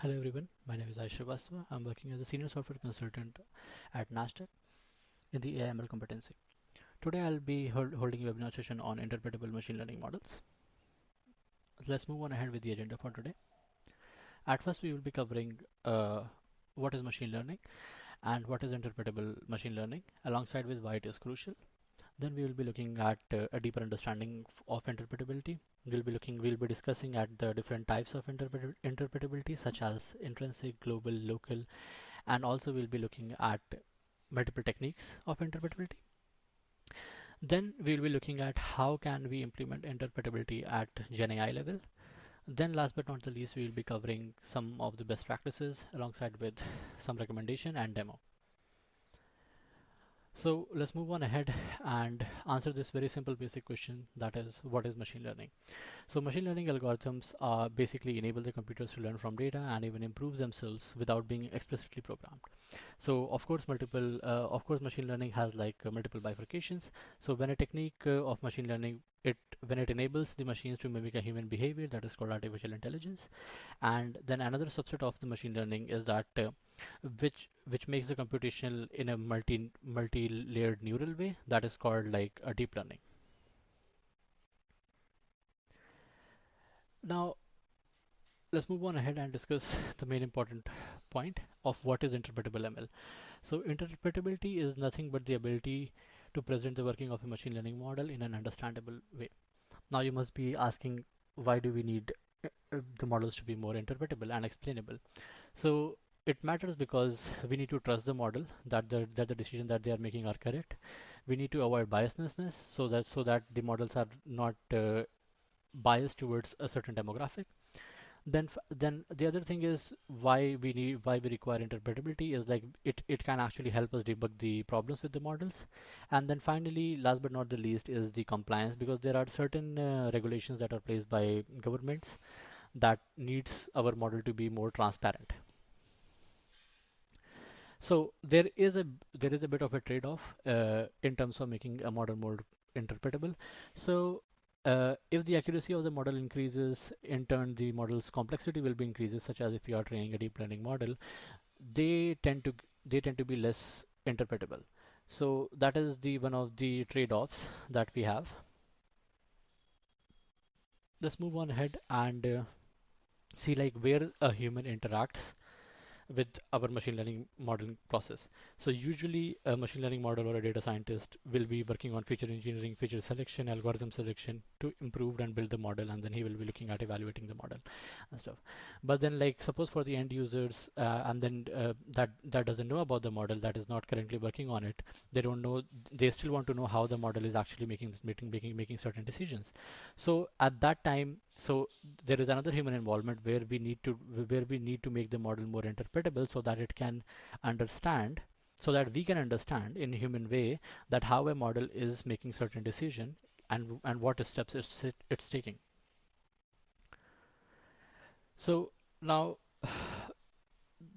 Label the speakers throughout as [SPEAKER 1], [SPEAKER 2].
[SPEAKER 1] Hello everyone, my name is Aishwastava. I'm working as a senior software consultant at Nasdaq in the AI/ML competency. Today I'll be holding a webinar session on interpretable machine learning models. Let's move on ahead with the agenda for today. At first we will be covering what is machine learning and what is interpretable machine learning alongside with why it is crucial. Then we will be looking at a deeper understanding of interpretability. We'll be discussing at the different types of interpretability such as intrinsic, global, local, and also we'll be looking at multiple techniques of interpretability. Then we'll be looking at how can we implement interpretability at Gen AI level. Then last but not the least, we will be covering some of the best practices alongside with some recommendation and demo. So let's move on ahead and answer this very simple basic question, that is, what is machine learning? So machine learning algorithms basically enable the computers to learn from data and even improve themselves without being explicitly programmed. So of course, machine learning has like multiple bifurcations. So when a technique of machine learning, when it enables the machines to mimic a human behavior, that is called artificial intelligence. And then another subset of the machine learning is that which makes the computational in a multi-layered neural way, that is called like a deep learning. Now let's move on ahead and discuss the main important point of what is interpretable ML. So interpretability is nothing but the ability to present the working of a machine learning model in an understandable way. Now you must be asking, why do we need the models to be more interpretable and explainable? So it matters because we need to trust the model that the decision that they are making are correct. We need to avoid biasness so that the models are not biased towards a certain demographic. Then the other thing is why we require interpretability is like it can actually help us debug the problems with the models. And then finally, last but not the least, is the compliance, because there are certain regulations that are placed by governments that needs our model to be more transparent. So there is a bit of a trade-off in terms of making a model more interpretable. So if the accuracy of the model increases, in turn the model's complexity will be increases, such as if you are training a deep learning model, they tend to they tend to be less interpretable. So that is the one of the trade-offs that we have. Let's move on ahead and see like where a human interacts with our machine learning modeling process. So usually a machine learning model or a data scientist will be working on feature engineering, feature selection, algorithm selection to improve and build the model, and then he will be looking at evaluating the model and stuff. But then like suppose for the end users and then that doesn't know about the model, that is not currently working on it, they don't know, they still want to know how the model is actually making certain decisions. So at that time, so there is another human involvement where we need to make the model more interpretable so that it can understand, so that we can understand in a human way that how a model is making certain decision and what steps it's taking. So now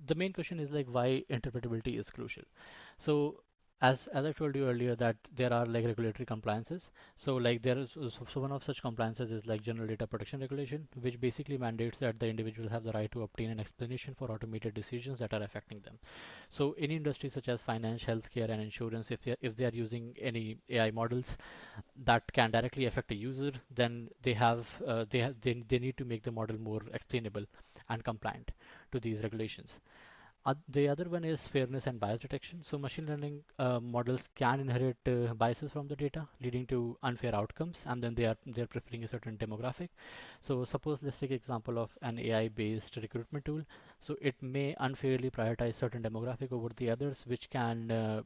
[SPEAKER 1] the main question is like why interpretability is crucial. So as I told you earlier that there are like regulatory compliances. So like there is so one of such compliances is like general data protection regulation, which basically mandates that the individuals have the right to obtain an explanation for automated decisions that are affecting them. So any industry such as finance, healthcare, and insurance, if they are using any AI models that can directly affect a user, then they need to make the model more explainable and compliant to these regulations. The other one is fairness and bias detection. So machine learning models can inherit biases from the data, leading to unfair outcomes, and then they're preferring a certain demographic. So suppose let's take example of an AI-based recruitment tool. So it may unfairly prioritize certain demographic over the others, which can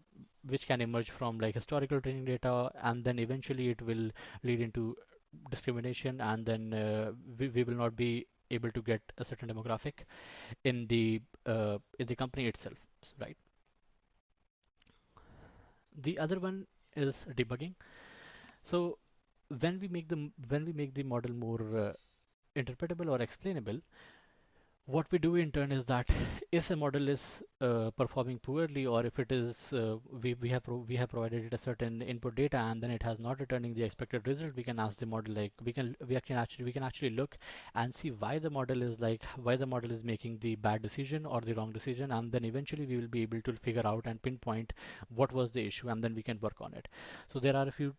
[SPEAKER 1] emerge from like historical training data, and then eventually it will lead into discrimination, and then we will not be able to get a certain demographic in the company itself, right? The other one is debugging. So when we make the model more interpretable or explainable, What we do in turn is that if a model is performing poorly, or if it is we have provided it a certain input data and then it has not returning the expected result, we can ask the model, like we can actually look and see why the model is making the bad decision or the wrong decision, and then eventually we will be able to figure out and pinpoint what was the issue, and then we can work on it. So there are a few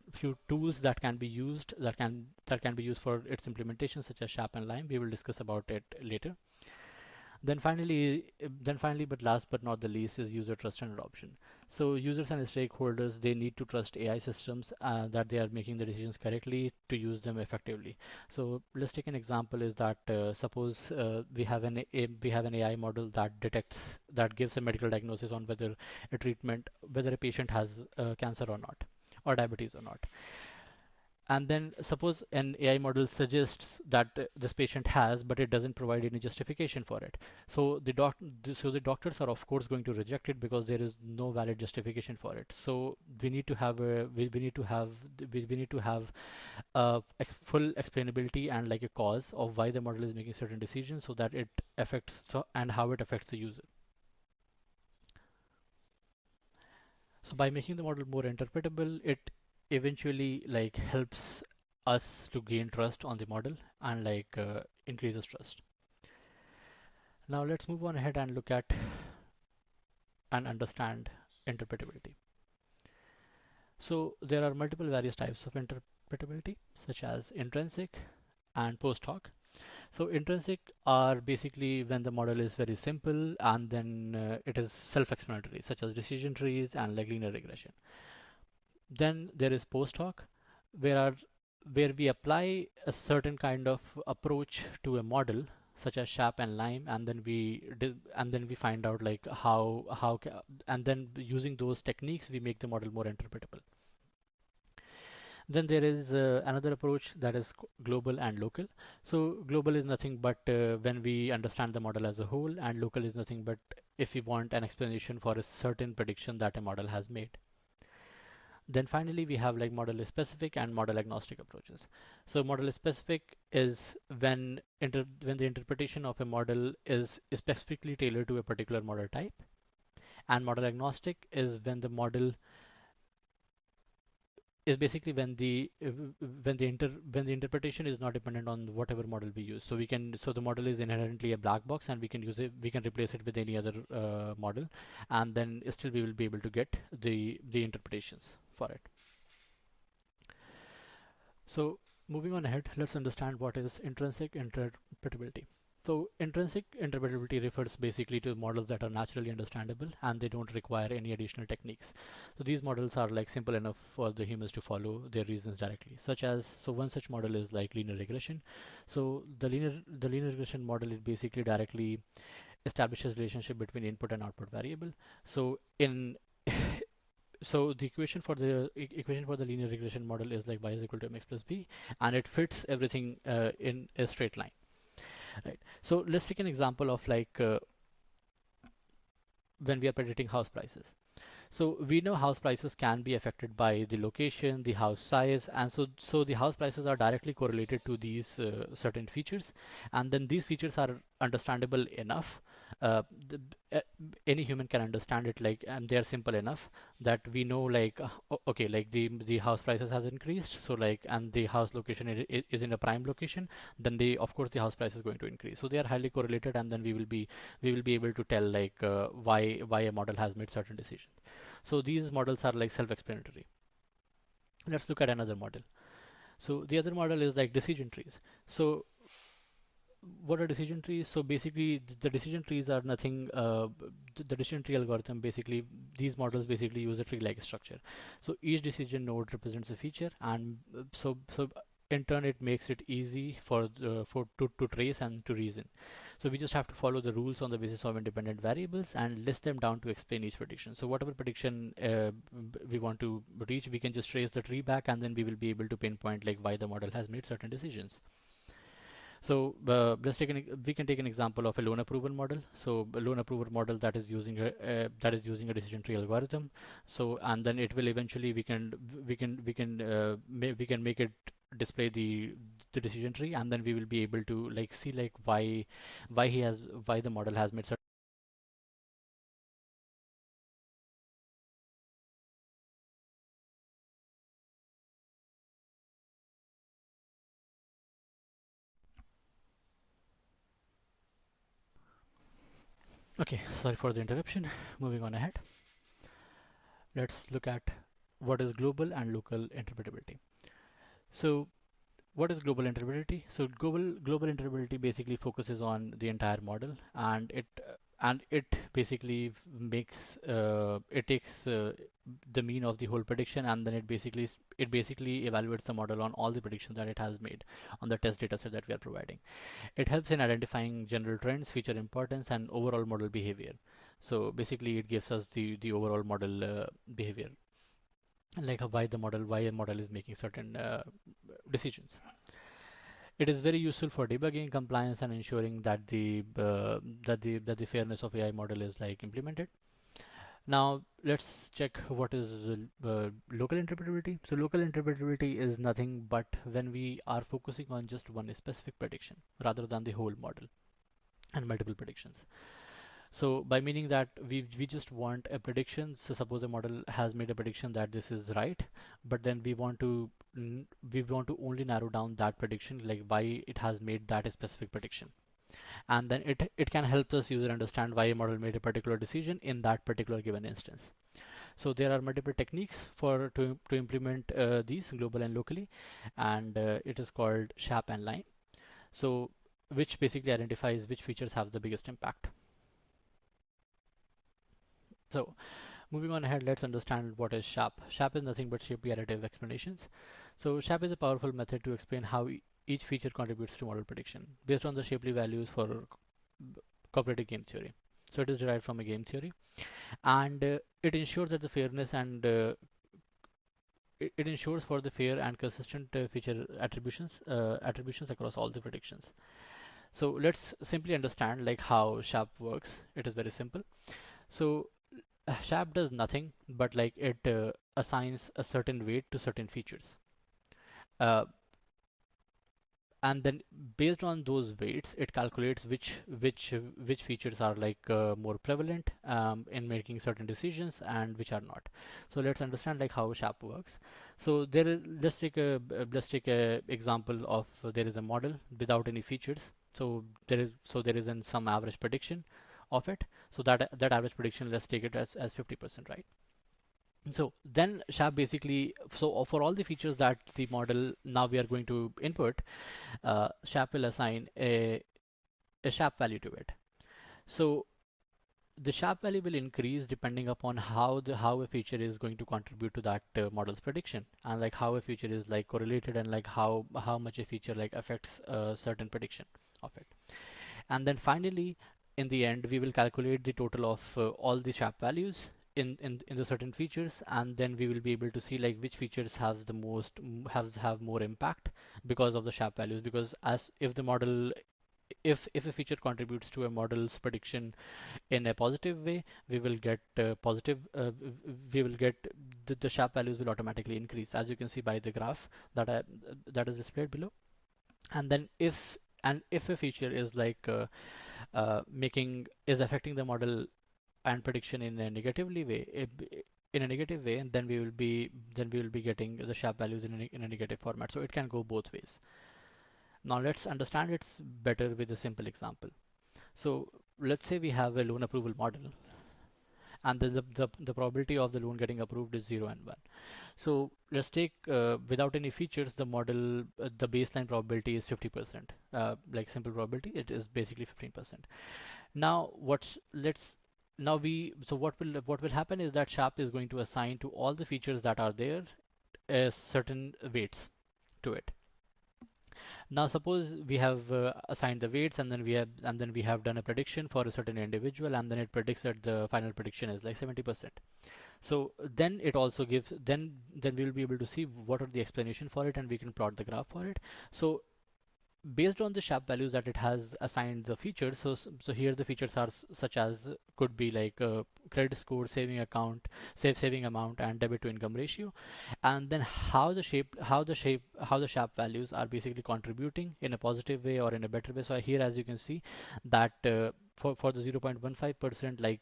[SPEAKER 1] tools that can be used, that can be used for its implementation, such as SHAP and Lime. We will discuss about it later. Then finally, but last but not the least, is user trust and adoption. So users and stakeholders, they need to trust AI systems, that they are making the decisions correctly to use them effectively. So let's take an example. Is that suppose we have an AI model that gives a medical diagnosis on whether a patient has cancer or not, or diabetes or not. And then suppose an AI model suggests that this patient has, but it doesn't provide any justification for it. So the doctors are of course going to reject it because there is no valid justification for it. So we need to have a we need to have we need to have full explainability and like a cause of why the model is making certain decisions, so that it affects and how it affects the user. So by making the model more interpretable, it eventually like helps us to gain trust on the model and increases trust. Now let's move on ahead and look at and understand interpretability. So there are multiple various types of interpretability, such as intrinsic and post hoc. So intrinsic are basically when the model is very simple and then it is self-explanatory, such as decision trees and like linear regression. Then there is post hoc, where are where we apply a certain kind of approach to a model, such as SHAP and Lime, and then we find out like and then using those techniques we make the model more interpretable. Then there is another approach, that is global and local. So global is nothing but when we understand the model as a whole, and local is nothing but if we want an explanation for a certain prediction that a model has made. Then finally, we have like model specific and model agnostic approaches. So model specific is when the interpretation of a model is specifically tailored to a particular model type, and model agnostic is basically when the interpretation is not dependent on whatever model we use. So the model is inherently a black box, and we can replace it with any other model, and then still we will be able to get the interpretations for it. So moving on ahead, let's understand what is intrinsic interpretability. So intrinsic interpretability refers basically to models that are naturally understandable and they don't require any additional techniques. So these models are like simple enough for the humans to follow their reasons directly. So one such model is like linear regression. So the linear regression model, it basically directly establishes relationship between input and output variable. So in so the equation for the linear regression model is like y is equal to mx plus b, and it fits everything in a straight line, right? So let's take an example of when we are predicting house prices. So we know house prices can be affected by the location, the house size, and so the house prices are directly correlated to these certain features, and then these features are understandable enough. Uh, the, uh, any human can understand it, and they are simple enough that we know okay, like the house prices has increased, so and the house location is in a prime location, then of course the house price is going to increase. So they are highly correlated, and then we will be able to tell why a model has made certain decisions. So these models are like self-explanatory. Let's look at another model. So the other model is like decision trees. So what are decision trees? So basically, the decision trees are nothing. The decision tree algorithm, basically, these models basically use a tree-like structure. So each decision node represents a feature, and so in turn, it makes it easy to trace and to reason. So we just have to follow the rules on the basis of independent variables and list them down to explain each prediction. So whatever prediction we want to reach, we can just trace the tree back, and then we will be able to pinpoint like why the model has made certain decisions. So we can take an example of a loan approval model. So a loan approval model that is using a decision tree algorithm. So and then it will eventually we can make it display the decision tree, and then we will be able to like see like why he has why the model has made certain. Okay, sorry for the interruption. Moving on ahead, let's look at what is global and local interpretability. So what is global interpretability? So global interpretability basically focuses on the entire model, and it basically makes it takes the mean of the whole prediction, and then it basically evaluates the model on all the predictions that it has made on the test data set that we are providing. It helps in identifying general trends, feature importance, and overall model behavior. So basically, it gives us the overall model behavior, like why a model is making certain decisions. It is very useful for debugging, compliance, and ensuring that the fairness of AI model is like implemented. Now let's check what is local interpretability. So local interpretability is nothing but when we are focusing on just one specific prediction rather than the whole model and multiple predictions. So by meaning that we just want a prediction. So suppose a model has made a prediction that this is right, but then we want to only narrow down that prediction, like why it has made that specific prediction, and then it can help us user understand why a model made a particular decision in that particular given instance. So there are multiple techniques for to implement these global and locally, and it is called SHAP and line. So which basically identifies which features have the biggest impact. So moving on ahead, let's understand what is SHAP. SHAP is nothing but Shapley Additive Explanations. So SHAP is a powerful method to explain how each feature contributes to model prediction based on the Shapley values for cooperative game theory. So it is derived from a game theory, and it ensures that the fairness and it ensures for the fair and consistent feature attributions across all the predictions. So let's simply understand like how SHAP works. It is very simple. So SHAP does nothing but like it assigns a certain weight to certain features. Uh, and then based on those weights, it calculates which features are like more prevalent in making certain decisions and which are not. So let's understand like how SHAP works. So there is let's take a example of there is a model without any features. So there is some average prediction of it. So that average prediction, let's take it as 50%, right? So then SHAP basically, so for all the features that the model now we are going to input, SHAP will assign a SHAP value to it. So the SHAP value will increase depending upon how a feature is going to contribute to that model's prediction, and like how a feature is like correlated, and like how much a feature like affects a certain prediction of it. And then finally, in the end, we will calculate the total of all the SHAP values in the certain features, and then we will be able to see like which features have the most have more impact because of the SHAP values. Because as if the model if a feature contributes to a model's prediction in a positive way, we will get we will get the SHAP values will automatically increase, as you can see by the graph that is displayed below. And then if a feature is like making is affecting the model and prediction in a negatively way, in a negative way, and then we will be getting the SHAP values in a negative format. So it can go both ways. Now let's understand it better with a simple example. So let's say we have a loan approval model, and then the probability of the loan getting approved is 0 and 1. So let's take without any features, the model, the baseline probability is 50%. Like simple probability, it is basically 15%. Now what's let's now we so what will happen is that SHAP is going to assign to all the features that are there certain weights to it. Now suppose we have assigned the weights, and then we have done a prediction for a certain individual, and then it predicts that the final prediction is like 70%. So then it also gives then we will be able to see what are the explanation for it, and we can plot the graph for it. So based on the SHAP values that it has assigned the features. So here the features are such as could be like credit score, saving account, saving amount, and debit to income ratio, and then how the SHAP values are basically contributing in a positive way or in a better way. So here, as you can see, that for the 0.15%, like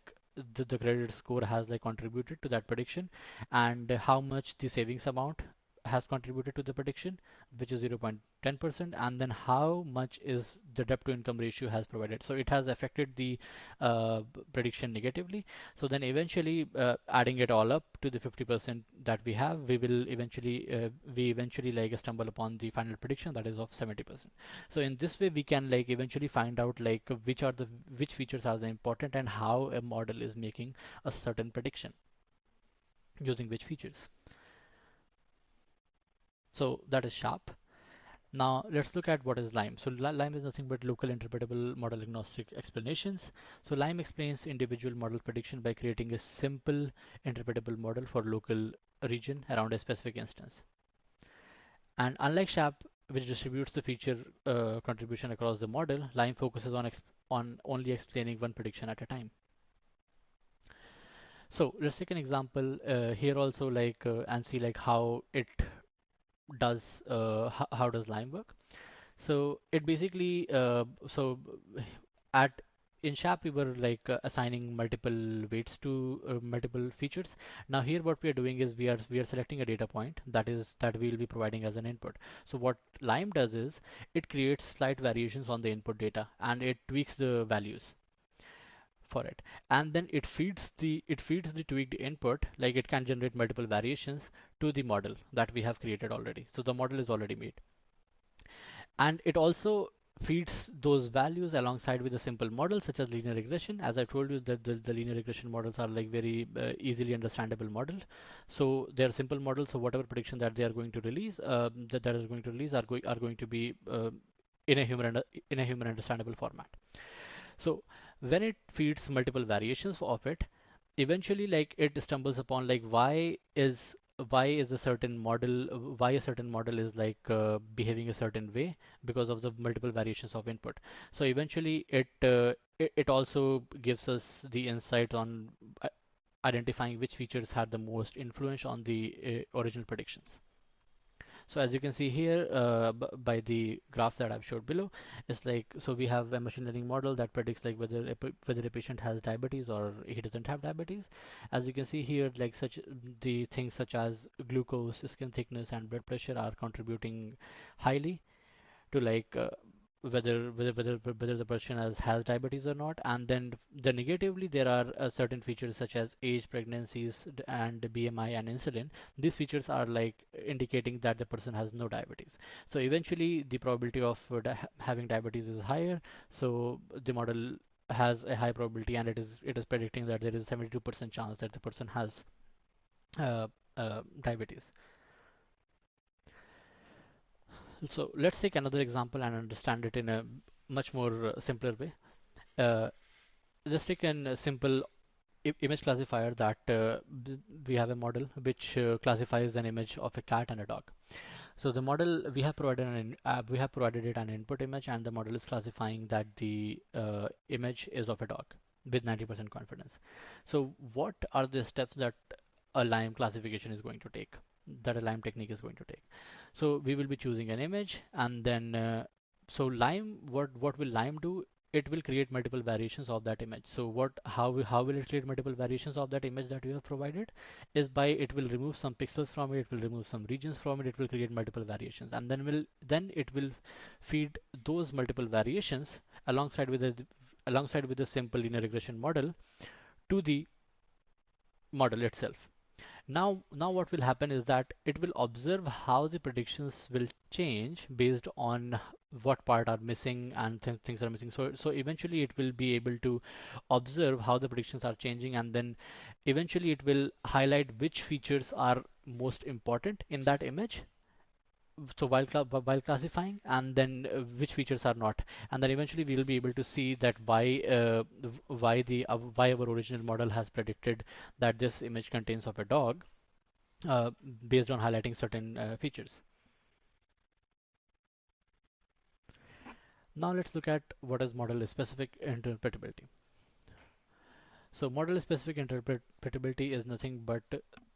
[SPEAKER 1] the credit score has like contributed to that prediction, and how much the savings amount has contributed to the prediction, which is 0.10%, and then how much is the debt to income ratio has provided. So it has affected the prediction negatively. So then eventually, adding it all up to the 50% that we have, we eventually like stumble upon the final prediction that is of 70%. So in this way, we can like eventually find out like which features are the important and how a model is making a certain prediction using which features. So that is sharp. Now let's look at what is LIME. So LIME is nothing but local interpretable model agnostic explanations. So LIME explains individual model prediction by creating a simple interpretable model for local region around a specific instance. And unlike SHAP, which distributes the feature contribution across the model, LIME focuses on only explaining one prediction at a time. So let's take an example here also, like and see like how it does how does LIME work. So it basically at in SHAP we were like assigning multiple weights to multiple features. Now here what we are doing is we are selecting a data point that we will be providing as an input. So what Lime does is it creates slight variations on the input data and it tweaks the values for it, and then it feeds the tweaked input, like it can generate multiple variations to the model that we have created already. So the model is already made, and it also feeds those values alongside with a simple model such as linear regression. As I told you that the linear regression models are like very easily understandable model, so they're simple models. So whatever prediction that they are going to release that is going to release are going to be in a human understandable format. So when it feeds multiple variations of it, eventually like it stumbles upon like why is a certain model why a certain model is like behaving a certain way because of the multiple variations of input. So eventually it also gives us the insight on identifying which features had the most influence on the original predictions. So as you can see here by the graph that I've showed below, it's like so we have a machine learning model that predicts like whether a patient has diabetes or he doesn't have diabetes. As you can see here, like such the things such as glucose, skin thickness, and blood pressure are contributing highly to like whether the person has diabetes or not. And then the negatively there are certain features such as age, pregnancies, and BMI and insulin. These features are like indicating that the person has no diabetes. So eventually the probability of having diabetes is higher. So the model has a high probability, and it is predicting that there is a 72% chance that the person has uh, diabetes. So let's take another example and understand it in a much more simpler way. Uh, let's take a simple image classifier that we have a model which classifies an image of a cat and a dog. So the model we have provided it an input image, and the model is classifying that the image is of a dog with 90% confidence. So what are the steps that a Lime classification is going to take, that a Lime technique is going to take? So we will be choosing an image, and then so Lime, what will Lime do? It will create multiple variations of that image. So how will it create multiple variations of that image that you have provided? Is by it will remove some pixels from it, it will remove some regions from it, it will create multiple variations, and then it will feed those multiple variations alongside with the simple linear regression model to the model itself. Now what will happen is that it will observe how the predictions will change based on what part are missing and things are missing. So eventually it will be able to observe how the predictions are changing, and then eventually it will highlight which features are most important in that image. So while classifying, and then which features are not, and then eventually we will be able to see that why our original model has predicted that this image contains of a dog uh, based on highlighting certain features. Now let's look at what is model-specific interpretability. So model-specific interpretability is nothing but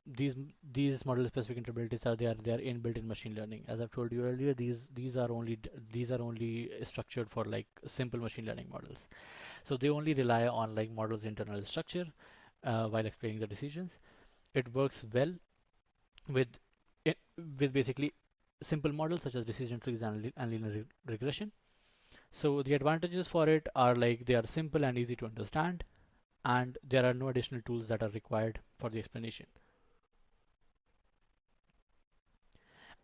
[SPEAKER 1] these these model-specific interpretabilities are they are inbuilt in machine learning. As I've told you earlier, these are only structured for like simple machine learning models. So they only rely on like models' internal structure while explaining the decisions. It works well with it, with basically simple models such as decision trees and linear regression. So the advantages for it are like they are simple and easy to understand, and there are no additional tools that are required for the explanation.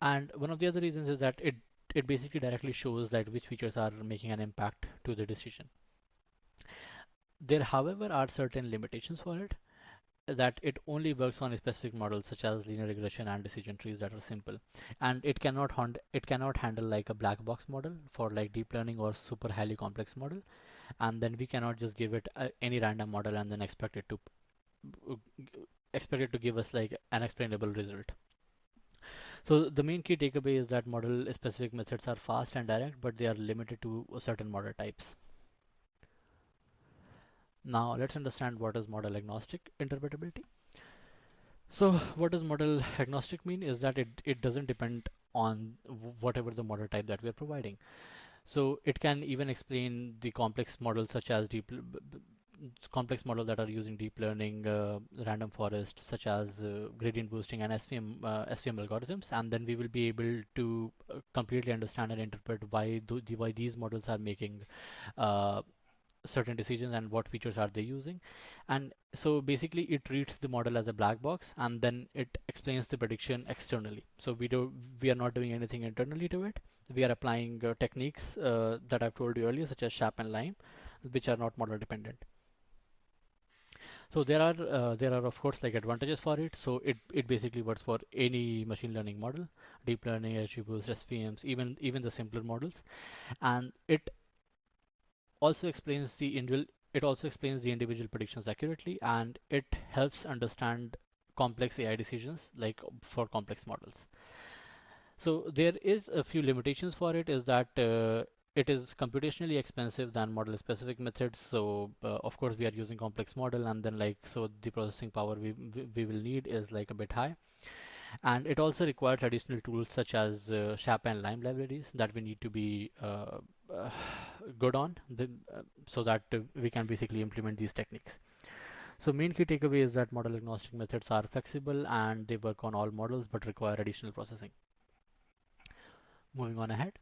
[SPEAKER 1] And one of the other reasons is that it basically directly shows that which features are making an impact to the decision. There, however, are certain limitations for it, that it only works on specific models such as linear regression and decision trees that are simple, and it cannot handle like a black box model for like deep learning or super highly complex model, and then we cannot just give it any random model and then uh, expect it to give us like an explainable result. So the main key takeaway is that model specific methods are fast and direct, but they are limited to certain model types. Now let's understand what is model agnostic interpretability. So what does model agnostic mean is that it doesn't depend on whatever the model type that we are providing. So it can even explain the complex models such as complex models that are using deep learning, random forest, such as gradient boosting and SVM algorithms, and then we will be able to completely understand and interpret why these models are making uh, certain decisions and what features are they using. And so basically it treats the model as a black box and then it explains the prediction externally. So we are not doing anything internally to it. We are applying techniques that I've told you earlier, such as SHAP and Lime, which are not model dependent. So there are of course like advantages for it. So it basically works for any machine learning model, deep learning, XGBoost, SVMs, even the simpler models, and also explains the individual it also explains the individual predictions accurately, and it helps understand complex AI decisions like for complex models. So there is a few limitations for it is that it is computationally expensive than model specific methods. So of course we are using complex model, and then like so the processing power we will need is like a bit high, and it also requires additional tools such as SHAP and Lime libraries that we need to be uh, good on so that we can basically implement these techniques. So main key takeaway is that model agnostic methods are flexible and they work on all models but require additional processing. Moving on ahead,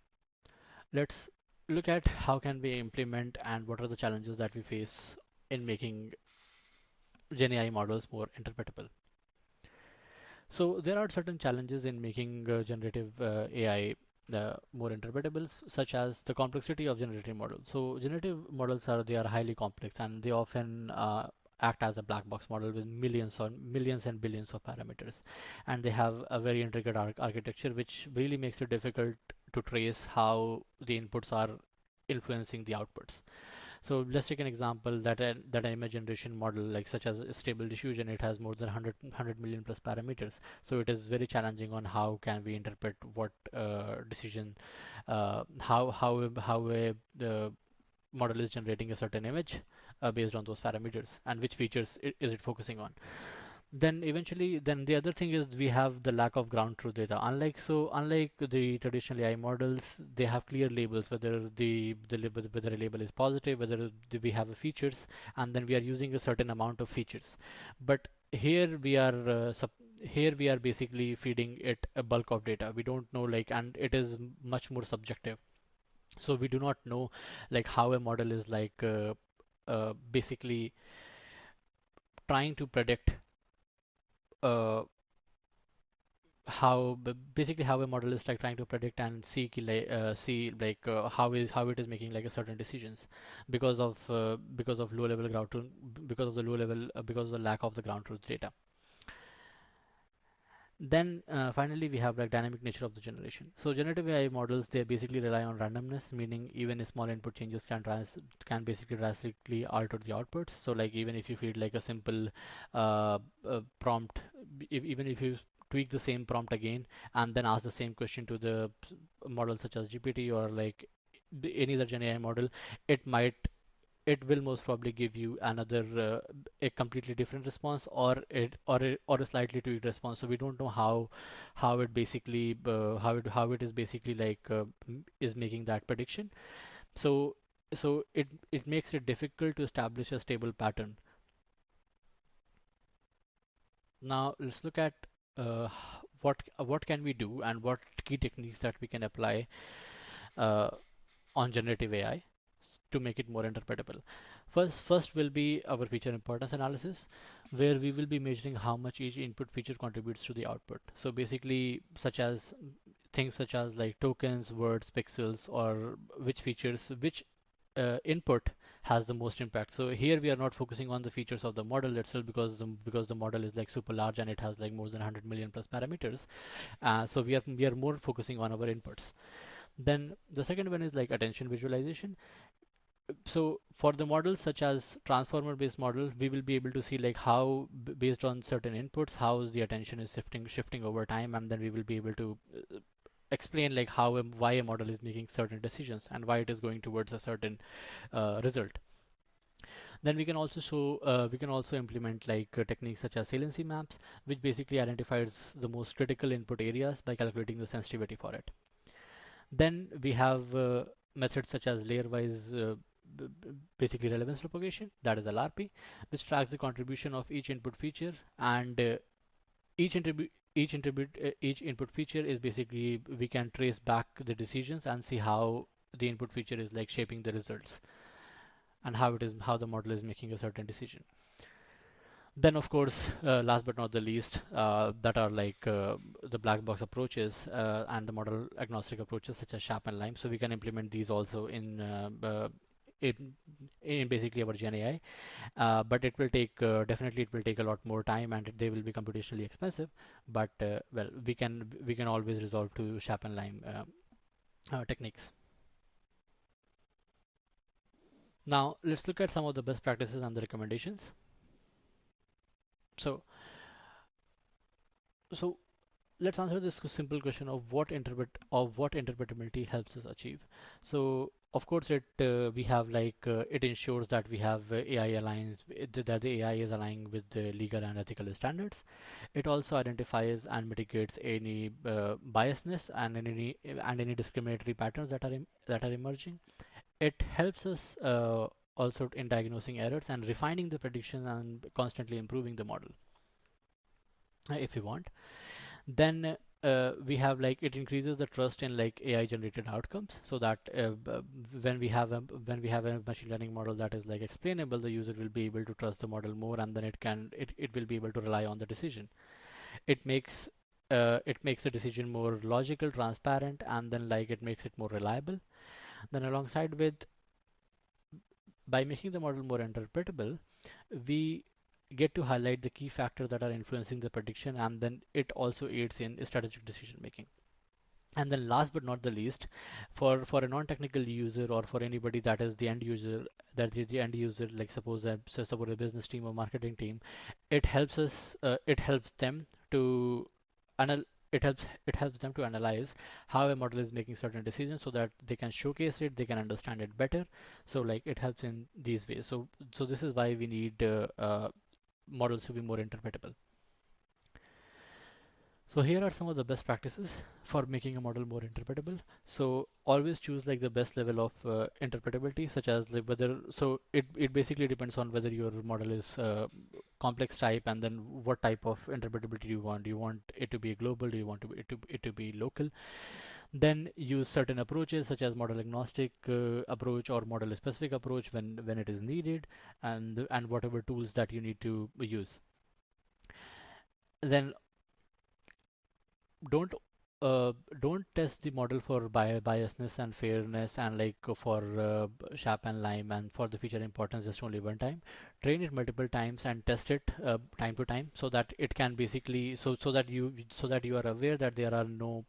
[SPEAKER 1] let's look at how can we implement and what are the challenges that we face in making Gen AI models more interpretable. So there are certain challenges in making generative AI more interpretable, such as the complexity of generative models. So generative models they are highly complex and they often act as a black box model with millions and billions of parameters, and they have a very intricate architecture, which really makes it difficult to trace how the inputs are influencing the outputs. So let's take an example that an image generation model like such as stable diffusion, it has more than 100 million plus parameters. So it is very challenging on how can we interpret what decision, how a the model is generating a certain image based on those parameters and which features is it focusing on. Then eventually, then the other thing is we have the lack of ground truth data. Unlike the traditional AI models, they have clear labels whether whether a label is positive, whether we have a features, and then we are using a certain amount of features. But here we are basically feeding it a bulk of data. We don't know like, and it is much more subjective. So we do not know like how a model is like basically trying to predict uh, basically how a model is like trying to predict and see like how it is making like a certain decisions because of low level ground truth because of the low level because of the lack of the ground truth data. Then finally we have like dynamic nature of the generation. So generative AI models, they basically rely on randomness, meaning even a small input changes can basically drastically alter the outputs. So like even if you feed like a simple prompt, even if you tweak the same prompt again and then ask the same question to the model such as GPT or like any other Gen AI model, it might it will most probably give you another a completely different response, or a slightly tweaked response. So we don't know how it basically how it is basically is making that prediction. So it makes it difficult to establish a stable pattern. Now let's look at what can we do and what key techniques that we can apply uh, on generative AI to make it more interpretable. First will be our feature importance analysis, where we will be measuring how much each input feature contributes to the output. So basically, such as things such as like tokens, words, pixels, or which input has the most impact. So here we are not focusing on the features of the model itself, because the model is like super large and it has like more than 100 million plus parameters. So we are more focusing on our inputs. Then the second one is like attention visualization. So for the models such as transformer based model, we will be able to see like how based on certain inputs how the attention is shifting over time, and then we will be able to explain like why a model is making certain decisions and why it is going towards a certain result. Then we can also implement techniques such as saliency maps, which basically identifies the most critical input areas by calculating the sensitivity for it. Then we have methods such as layer-wise basically relevance propagation, that is LRP, which tracks the contribution of each input feature, and each each input feature is basically we can trace back the decisions and see how the input feature is like shaping the results, and how the model is making a certain decision. Then, of course, last but not the least, that are the black box approaches and the model agnostic approaches such as SHAP and Lime. So we can implement these also in, in basically our Gen AI. But it will take definitely it will take a lot more time, and they will be computationally expensive. But well, we can always resolve to SHAP and Lime techniques. Now let's look at some of the best practices and the recommendations. So so let's answer this simple question of what interpretability helps us achieve. So of course we have it ensures that we have AI aligns that the AI is aligning with the legal and ethical standards. It also identifies and mitigates any biasness and any discriminatory patterns that are emerging. It helps us also in diagnosing errors and refining the prediction and constantly improving the model if we want. Then we have it increases the trust in AI generated outcomes, so that when we have a machine learning model that is explainable, the user will be able to trust the model more, and then it will be able to rely on the decision. It makes it makes the decision more logical, transparent, and then it makes it more reliable. Then alongside with by making the model more interpretable, we get to highlight the key factors that are influencing the prediction, and then it also aids in strategic decision making. And then last but not the least, for a non-technical user, or for anybody that is the end user, suppose a business team or marketing team, it helps them to anal it helps them to analyze how a model is making certain decisions, so that they can showcase it, they can understand it better. So it helps in these ways. So this is why we need models to be more interpretable. So here are some of the best practices for making a model more interpretable. So always choose the best level of interpretability, such as whether, so it basically depends on whether your model is complex type, and then what type of interpretability you want. Do you want it to be global? Do you want it to be local? Then use certain approaches such as model agnostic approach or model specific approach when it is needed, and whatever tools that you need to use. Then don't don't test the model for biasness and fairness, and for sharp and lime, and for the feature importance just only one time. Train it multiple times and test it time to time, so that it can basically so that you are aware that there are no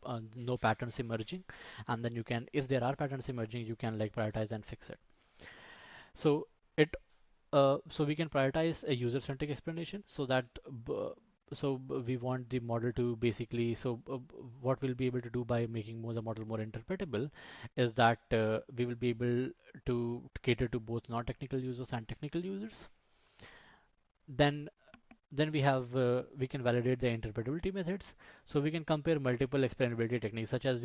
[SPEAKER 1] patterns emerging, and then you can, if there are patterns emerging, you can prioritize and fix it. So it so we can prioritize a user-centric explanation, so that we want the model to basically, what we'll be able to do by making more the model more interpretable is that we will be able to cater to both non-technical users and technical users. Then we can validate the interpretability methods. So we can compare multiple explainability techniques such as.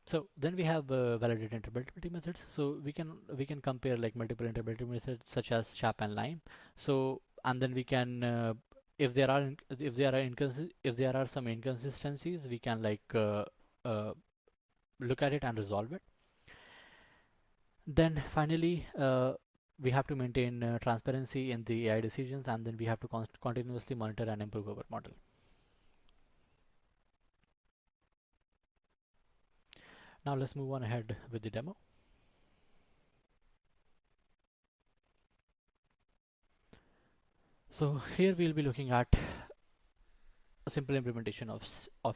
[SPEAKER 1] So then we have validated interpretability methods. So we can compare like multiple interpretability methods such as SHAP and LIME. So and then we can if there are some inconsistencies, we can uh, look at it and resolve it. Then finally, we have to maintain transparency in the AI decisions, and then we have to continuously monitor and improve our model. Now let's move on ahead with the demo. So here we'll be looking at a simple implementation of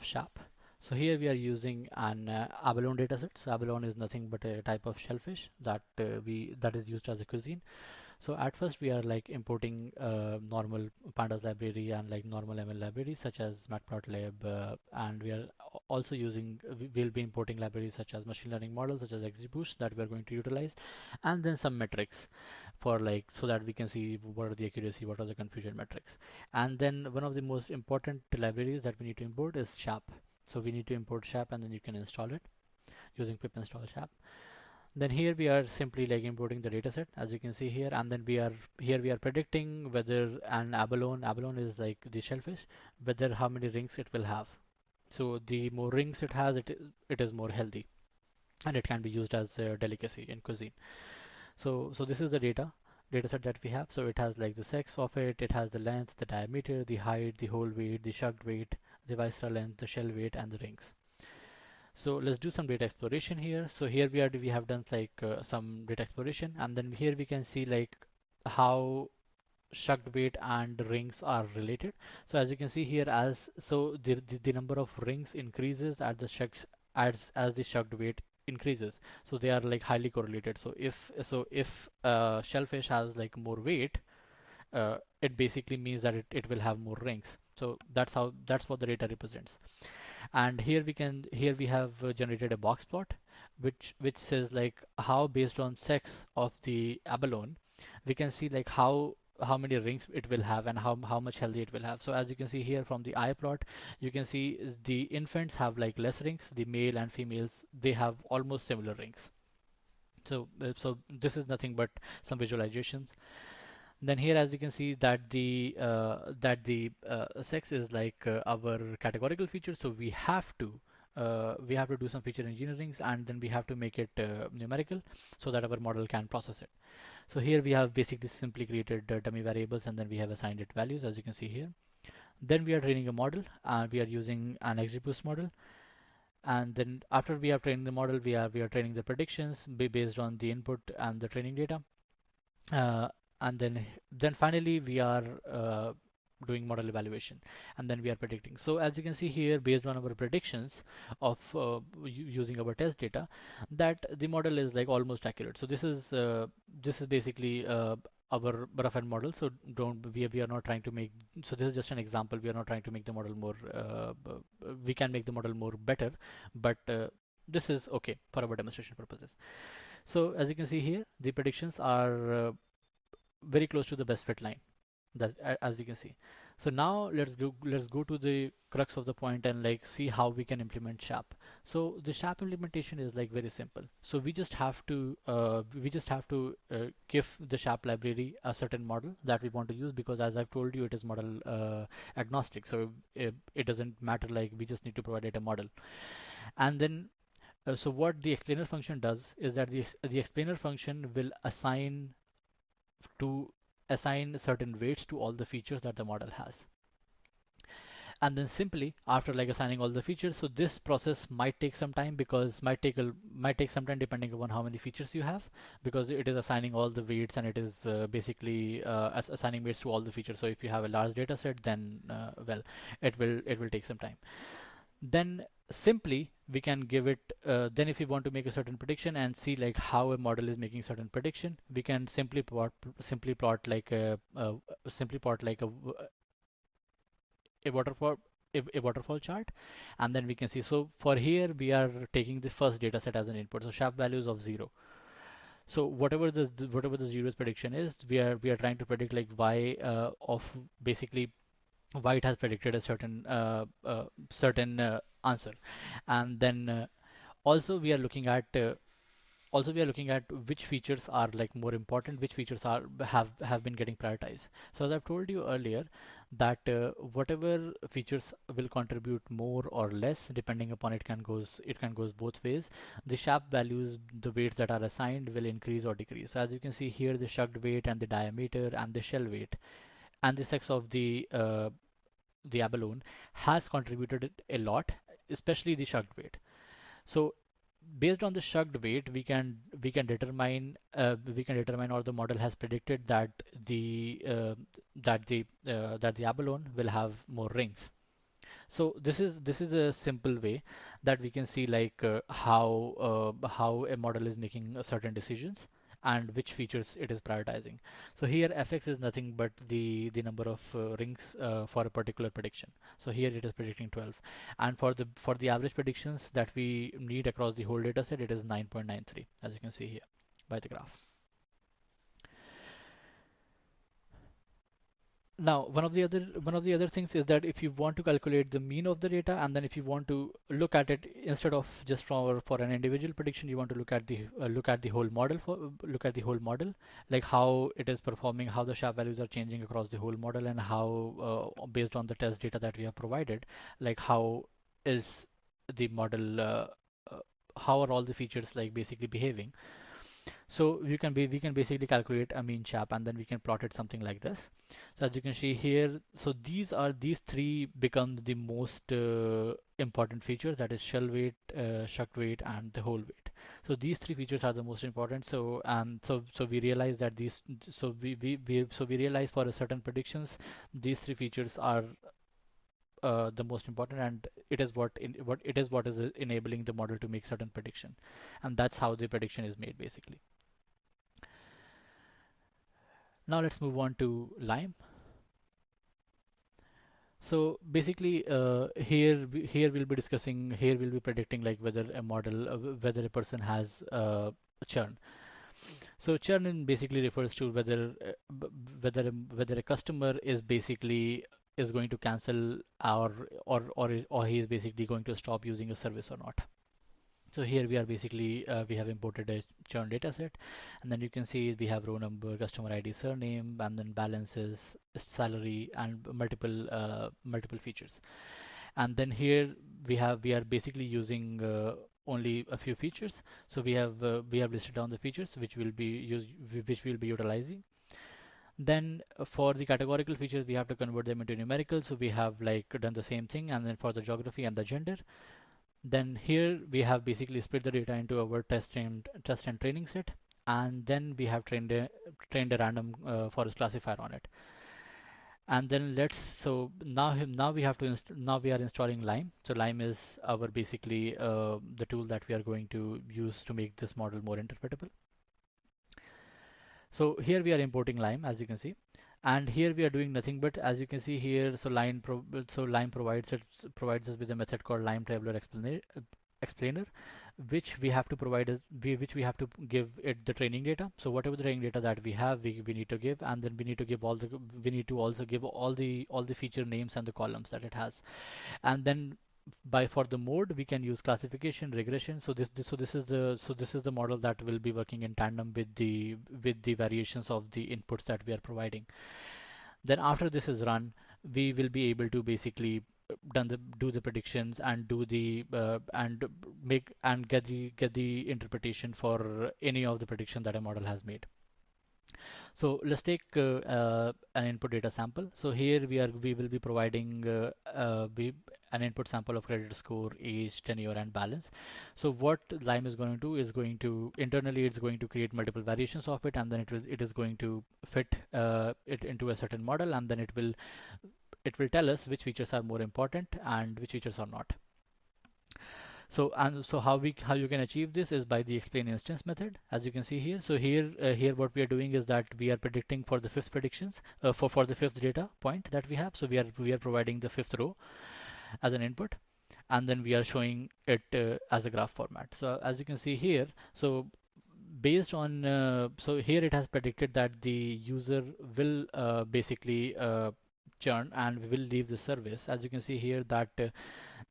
[SPEAKER 1] SHAP. So here we are using an abalone dataset. So abalone is nothing but a type of shellfish that is used as a cuisine. So at first we are like importing normal pandas library and like normal ML libraries such as matplotlib, and we are also using we'll be importing libraries such as machine learning models such as XGBoost that we are going to utilize, and then some metrics for like so that we can see what are the accuracy, what are the confusion metrics. And then one of the most important libraries that we need to import is SHAP. So we need to import SHAP and then you can install it using pip install SHAP. Then here we are simply like importing the dataset as you can see here, and then we are predicting whether an abalone is like the shellfish, whether how many rings it will have. So the more rings it has, it is more healthy and it can be used as a delicacy in cuisine. So this is the dataset that we have. So it has like the sex of it, it has the length, the diameter, the height, the whole weight, the shucked weight, the visceral length, the shell weight, and the rings. So let's do some data exploration here. So here we have done like some data exploration, and then here we can see like how shucked weight and rings are related. So as you can see here, the number of rings increases at the shucks as the shucked weight increases. So they are like highly correlated. So if shellfish has like more weight, it basically means that it will have more rings. So that's what the data represents. And here we have generated a box plot which says like how based on sex of the abalone we can see like how many rings it will have and how much healthy it will have. So as you can see here from the eye plot, you can see the infants have like less rings, the male and females they have almost similar rings. So this is nothing but some visualizations. Then here, as we can see, that the sex is like our categorical feature, so we have to do some feature engineering, and then we have to make it numerical so that our model can process it. So here we have basically simply created dummy variables, and then we have assigned it values, as you can see here. Then we are training a model, and we are using an XGBoost model. And then after we have trained the model, we are training the predictions based on the input and the training data. uh, and then finally we are doing model evaluation, and then we are predicting. So as you can see here, based on our predictions of using our test data, that the model is like almost accurate. So this is basically our rough end model. So don't we are not trying to make, so this is just an example. We are not trying to make the model more we can make the model more better, but this is okay for our demonstration purposes. So as you can see here, the predictions are very close to the best fit line, that as we can see. So now let's go to the crux of the point and like see how we can implement SHAP. So the SHAP implementation is like very simple. So we just have to give the SHAP library a certain model that we want to use, because as I've told you, it is model agnostic. So it doesn't matter, like we just need to provide it a model. And then so what the explainer function does is that the explainer function will to assign certain weights to all the features that the model has. and then simply after like assigning all the features, so this process might take some time, because might take some time depending upon how many features you have, because it is assigning all the weights, and it is basically assigning weights to all the features. So if you have a large data set, then well, it will take some time. Then simply we can give it, then if we want to make a certain prediction and see like how a model is making certain prediction, we can simply plot like a waterfall a waterfall chart, and then we can see. So for here we are taking the first data set as an input, so sharp values of 0. So whatever the zeroth prediction is, we are trying to predict like y of basically why it has predicted a certain answer. And then also we are looking at which features are like more important, which features have been getting prioritized. So as I've told you earlier, that whatever features will contribute more or less depending upon, it can goes both ways. The sharp values, the weights that are assigned, will increase or decrease. So as you can see here, the shucked weight and the diameter and the shell weight and the sex of the abalone has contributed a lot, especially the shucked weight. So based on the shucked weight, we can determine, or the model has predicted that the abalone will have more rings. So this is a simple way that we can see like how a model is making certain decisions and which features it is prioritizing. So here fx is nothing but the number of rings for a particular prediction. So here it is predicting 12, and for the average predictions that we need across the whole data set, it is 9.93, as you can see here by the graph. Now, one of the other things is that if you want to calculate the mean of the data, and then if you want to look at it instead of just for an individual prediction, you want to look at the whole model, like how it is performing, how the sharp values are changing across the whole model, and how based on the test data that we have provided, like how is the model, uh, how are all the features like basically behaving. So we can basically calculate a mean SHAP, and then we can plot it something like this. So as you can see here, so these three become the most important features, that is shell weight, shuck weight, and the whole weight. So these three features are the most important. So we realize that these so we realize for a certain predictions, these three features are the most important, and it is what is enabling the model to make certain prediction, and that's how the prediction is made basically. Now let's move on to Lime. So basically, here we'll be predicting like whether a person has churn. So churn basically refers to whether a customer is basically is going to cancel, or he is basically going to stop using a service or not. So here we are basically we have imported a churn data set, and then you can see we have row number, customer ID, surname, and then balances, salary, and multiple features. And then here we are basically using only a few features. So we have listed down the features which we'll be utilizing. Then for the categorical features, we have to convert them into numerical. So we have like done the same thing, and then for the geography and the gender, then here we have basically split the data into our test and training set, and then we have trained a random forest classifier on it. And then now we are installing Lime. So Lime is our basically the tool that we are going to use to make this model more interpretable. So here we are importing Lime, as you can see, and here we are doing nothing but, as you can see here, Lime provides us with a method called Lime Traveler Explainer, which we have to which we have to give it the training data. So whatever the training data that we have, we need to give, and then we need to also give all the feature names and the columns that it has. And then for the mode, we can use classification, regression. So this is the model that will be working in tandem with the variations of the inputs that we are providing. Then after this is run, we will be able to basically do the predictions, and do the and make and get the interpretation for any of the prediction that a model has made. So let's take an input data sample. So here we will be providing an input sample of credit score, age, tenure, and balance. So what Lime is going to do is going to internally it's going to create multiple variations of it, and then it is going to fit it into a certain model, and then it will tell us which features are more important and which features are not. So how you can achieve this is by the explain instance method, as you can see here. So here what we are doing is that we are predicting for the fifth predictions for the fifth data point that we have. So we are providing the fifth row as an input, and then we are showing it as a graph format. So as you can see here, so based on so here it has predicted that the user will basically churn and will leave the service. As you can see here that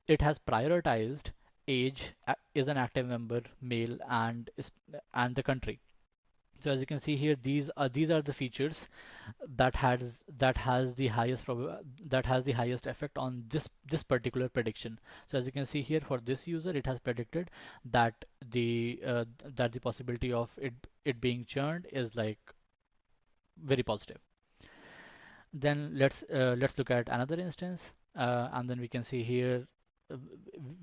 [SPEAKER 1] it has prioritized age is an active member, male, and the country. So as you can see here, these are the features that has the highest effect on this particular prediction. So as you can see here, for this user, it has predicted that the possibility of it being churned is like very positive. Then let's look at another instance, and then we can see here uh,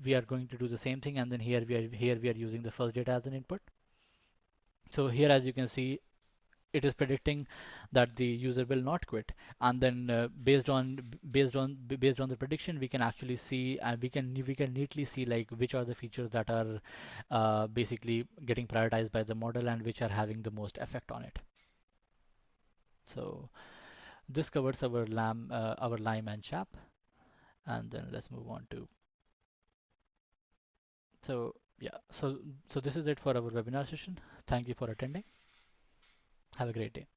[SPEAKER 1] we are going to do the same thing, and then here we are using the first data as an input. So here, as you can see, it is predicting that the user will not quit, and then based on the prediction, we can actually see, and we can neatly see like which are the features that are basically getting prioritized by the model and which are having the most effect on it. So this covers our Lime and SHAP, and then let's move on to. So yeah, so this is it for our webinar session. Thank you for attending. Have a great day.